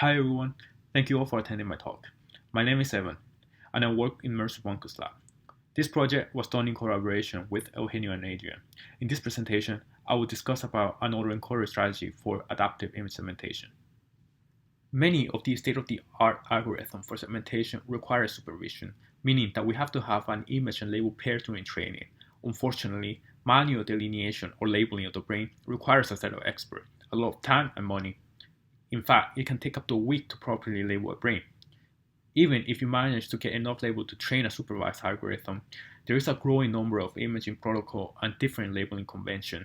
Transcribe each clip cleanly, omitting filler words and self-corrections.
Hi everyone, thank you all for attending my talk. My name is Evan, and I work in Mert Sabuncu's lab. This project was done in collaboration with Eugenio and Adrian. In this presentation, I will discuss about an auto-encoder strategy for adaptive image segmentation. Many of the state-of-the-art algorithms for segmentation require supervision, meaning that we have to have an image and label paired during training. Unfortunately, manual delineation or labeling of the brain requires a set of experts, a lot of time and money. In fact, it can take up to a week to properly label a brain. Even if you manage to get enough label to train a supervised algorithm, there is a growing number of imaging protocol and different labeling convention.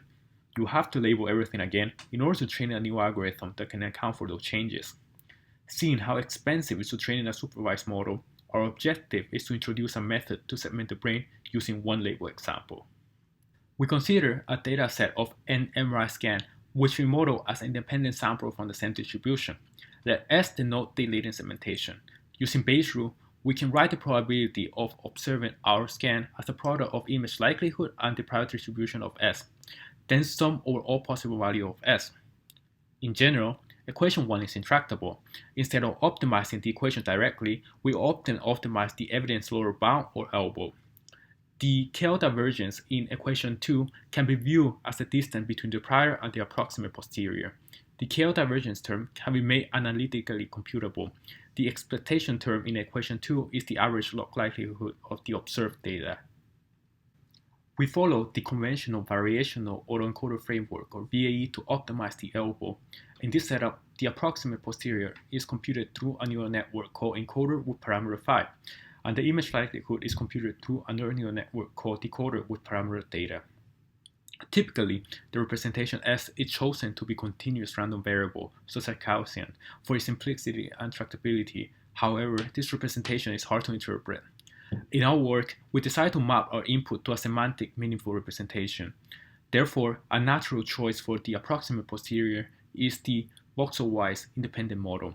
You have to label everything again in order to train a new algorithm that can account for those changes. Seeing how expensive it is to train a supervised model, our objective is to introduce a method to segment the brain using one label example. We consider a data set of n MRI scan which we model as an independent sample from the center distribution. Let S denote the latent segmentation. Using Bayes' rule, we can write the probability of observing our scan as the product of image likelihood and the prior distribution of S, then sum over all possible values of S. In general, equation 1 is intractable. Instead of optimizing the equation directly, we often optimize the evidence lower bound or elbow. The KL divergence in equation 2 can be viewed as the distance between the prior and the approximate posterior. The KL divergence term can be made analytically computable. The expectation term in equation 2 is the average log likelihood of the observed data. We follow the conventional variational autoencoder framework or VAE to optimize the elbow. In this setup, the approximate posterior is computed through a neural network called encoder with parameter 5. And the image likelihood is computed through another neural network called decoder with parameter data. Typically, the representation S is chosen to be continuous random variable, such as Gaussian, for its simplicity and tractability. However, this representation is hard to interpret. In our work, we decide to map our input to a semantic meaningful representation. Therefore, a natural choice for the approximate posterior is the voxel-wise independent model.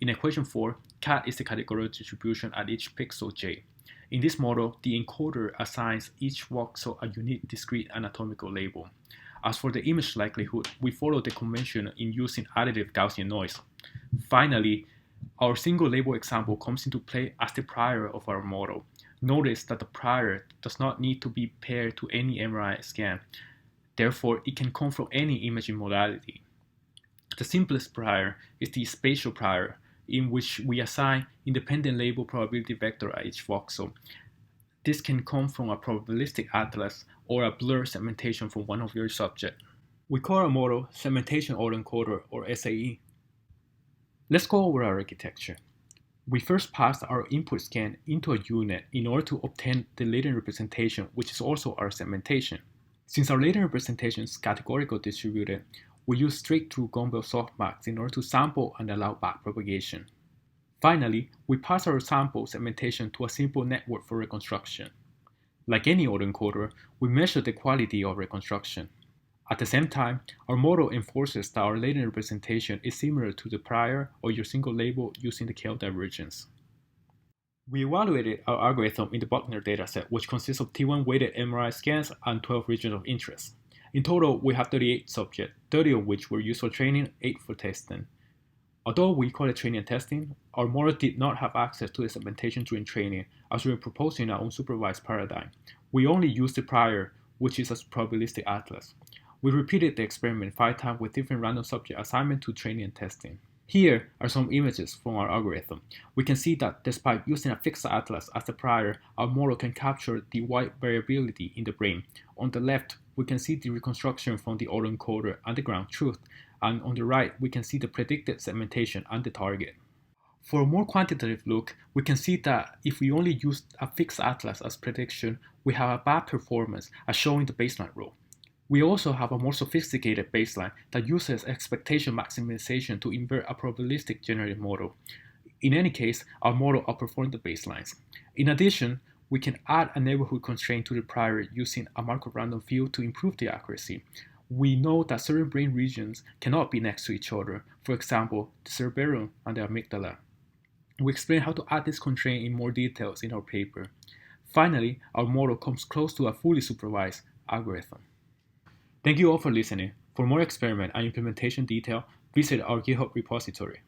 In equation 4, cat is the categorical distribution at each pixel j. In this model, the encoder assigns each voxel a unique discrete anatomical label. As for the image likelihood, we follow the convention in using additive Gaussian noise. Finally, our single label example comes into play as the prior of our model. Notice that the prior does not need to be paired to any MRI scan. Therefore, it can come from any imaging modality. The simplest prior is the spatial prior, in which we assign independent label probability vector at each voxel. This can come from a probabilistic atlas or a blur segmentation from one of your subjects. We call our model Segmentation Autoencoder or SAE. Let's go over our architecture. We first pass our input scan into a unit in order to obtain the latent representation, which is also our segmentation. Since our latent representation is categorically distributed, we use straight-through Gumbel softmax in order to sample and allow backpropagation. Finally, we pass our sample segmentation to a simple network for reconstruction. Like any autoencoder, we measure the quality of reconstruction. At the same time, our model enforces that our latent representation is similar to the prior or your single label using the KL divergence. We evaluated our algorithm in the Buckner dataset, which consists of T1 weighted MRI scans and 12 regions of interest. In total, we have 38 subjects, 30 of which were used for training, 8 for testing. Although we call it training and testing, our model did not have access to the segmentation during training, as we were proposing our unsupervised paradigm. We only used the prior, which is a probabilistic atlas. We repeated the experiment 5 times with different random subject assignment to training and testing. Here are some images from our algorithm. We can see that despite using a fixed atlas as the prior, our model can capture the wide variability in the brain. On the left, we can see the reconstruction from the autoencoder and the ground truth, and on the right, we can see the predicted segmentation and the target. For a more quantitative look, we can see that if we only use a fixed atlas as prediction, we have a bad performance as shown in the baseline row. We also have a more sophisticated baseline that uses expectation maximization to invert a probabilistic generative model. In any case, our model outperformed the baselines. In addition, we can add a neighborhood constraint to the prior using a Markov random field to improve the accuracy. We know that certain brain regions cannot be next to each other, for example, the cerebellum and the amygdala. We explain how to add this constraint in more details in our paper. Finally, our model comes close to a fully supervised algorithm. Thank you all for listening. For more experiment and implementation detail, visit our GitHub repository.